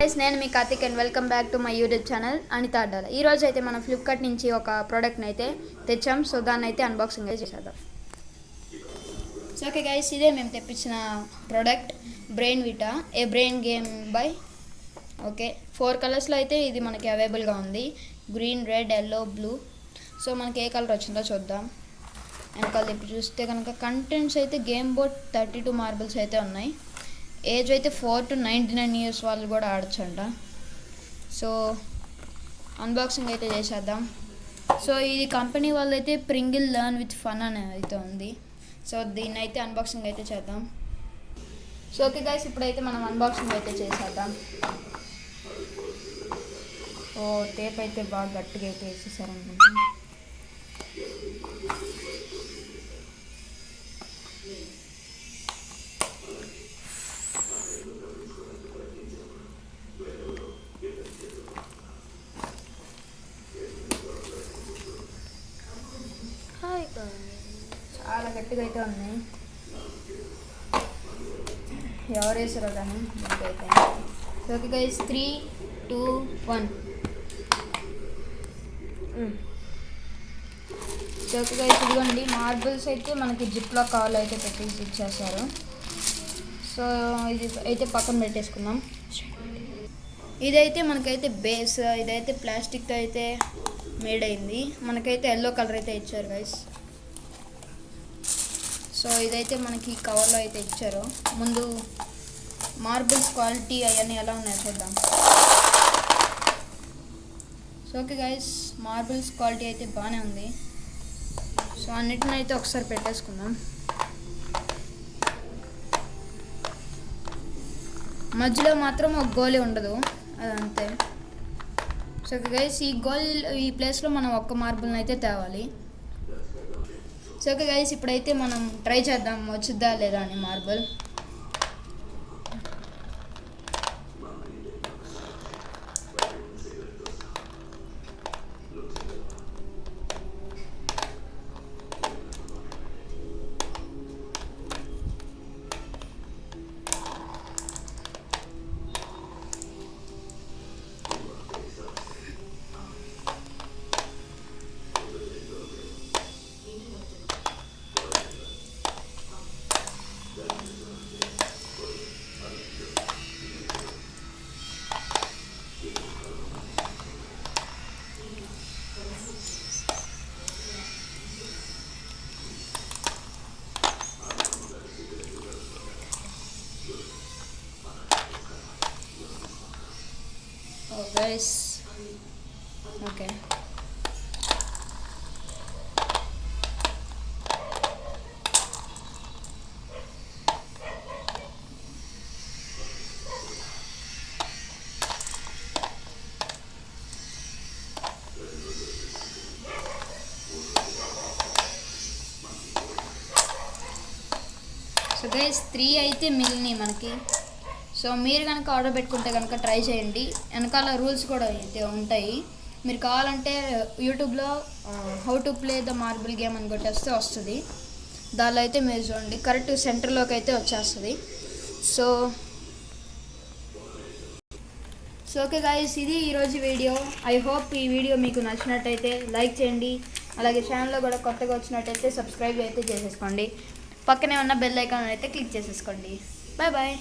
Guys నేను మీ Karthik and welcome back to my YouTube channel Anitha Addala. ఈ రోజు అయితే మనం ఫ్లిప్కార్ట్ నుంచి ఒక ప్రోడక్ట్ని అయితే తెచ్చాం. సో దాన్ని అయితే అన్బాక్సింగ్ అయితే చేసేద్దాం. సో ఓకే గైస్, ఇదే మేము తెప్పించిన product brain Vita A brain game by okay 4 కలర్స్లో అయితే ఇది మనకి అవైలబుల్గా ఉంది. Green, red, yellow, blue. So మనకి ఏ కలర్ వచ్చిందో చూద్దాం. వెనకాల ఇప్పుడు చూస్తే కనుక కంటెంట్స్ అయితే గేమ్ బోర్డ్ 32 మార్బుల్స్ అయితే ఉన్నాయి. ఏజ్ అయితే 4 to 99 ఇయర్స్ వాళ్ళు కూడా ఆడచ్చంట. సో అన్బాక్సింగ్ అయితే చేసేద్దాం. సో ఇది కంపెనీ వాళ్ళు అయితే ప్రింగిల్ లర్న్ విత్ ఫన్ అని అయితే ఉంది. సో దీన్ని అయితే అన్బాక్సింగ్ అయితే చేద్దాం. సో ఓకే గైస్, ఇప్పుడైతే మనం అన్బాక్సింగ్ అయితే చేసేద్దాం. ఓ టేప్ అయితే బాగా గట్టిగా అయితే వేసేసారనుకుంటున్నాం. చాలా గట్టిగా అయితే ఉన్నాయి. ఎవరు వేసారో కానీ అయితే. Okay guys, 3, 2, 1. ఓకే గైస్, ఇదిగోండి మార్బుల్స్ అయితే మనకి జిప్లో కవర్లో అయితే పెట్టి ఇచ్చేసారు. సో ఇది అయితే పక్కన పెట్టేసుకుందాం. ఇదైతే మనకైతే బేస్, ఇదైతే ప్లాస్టిక్ అయితే మేడ్ అయింది. మనకైతే ఎల్లో కలర్ అయితే ఇచ్చారు గైస్. సో ఇదైతే మనకి కవర్లో అయితే ఇచ్చారు. ముందు మార్బుల్స్ క్వాలిటీ అవన్నీ ఎలా ఉన్నాయో చూద్దాం. So okay guys, marbles quality అయితే బాగానే ఉంది. సో అన్నిటిని అయితే ఒకసారి పెట్టేసుకుందాం. మధ్యలో మాత్రం ఒక గోలీ ఉండదు, అదంతే. సో ఓకే గైస్, ఈ ప్లేస్లో మనం ఒక్క మార్బుల్ని అయితే తేవాలి. సో ఓకే గైస్, ఇప్పుడైతే మనం ట్రై చేద్దాం వచ్చిద్దా లేదా అని marble. Oh guys, okay. So guys 3 అయితే మిగిలినాయి మనకి. సో మీరు కనుక ఆర్డర్ పెట్టుకుంటే కనుక ట్రై చేయండి. వెనకాల రూల్స్ కూడా అయితే ఉంటాయి. మీరు కావాలంటే యూట్యూబ్లో how to play the marble game అని కొట్టేస్తే వస్తుంది. దానిలో అయితే మీరు చూడండి, కరెక్ట్ సెంటర్లోకి అయితే వచ్చేస్తుంది. సో ఓకే గాయస్, ఇది ఈరోజు వీడియో. ఐ హోప్ ఈ వీడియో మీకు నచ్చినట్టయితే లైక్ చేయండి. అలాగే ఛానల్లో కూడా కొత్తగా వచ్చినట్టయితే సబ్స్క్రైబ్ అయితే చేసేసుకోండి. పక్కనే ఉన్న బెల్ ఐకాన్ అయితే క్లిక్ చేసేసుకోండి. Bye bye.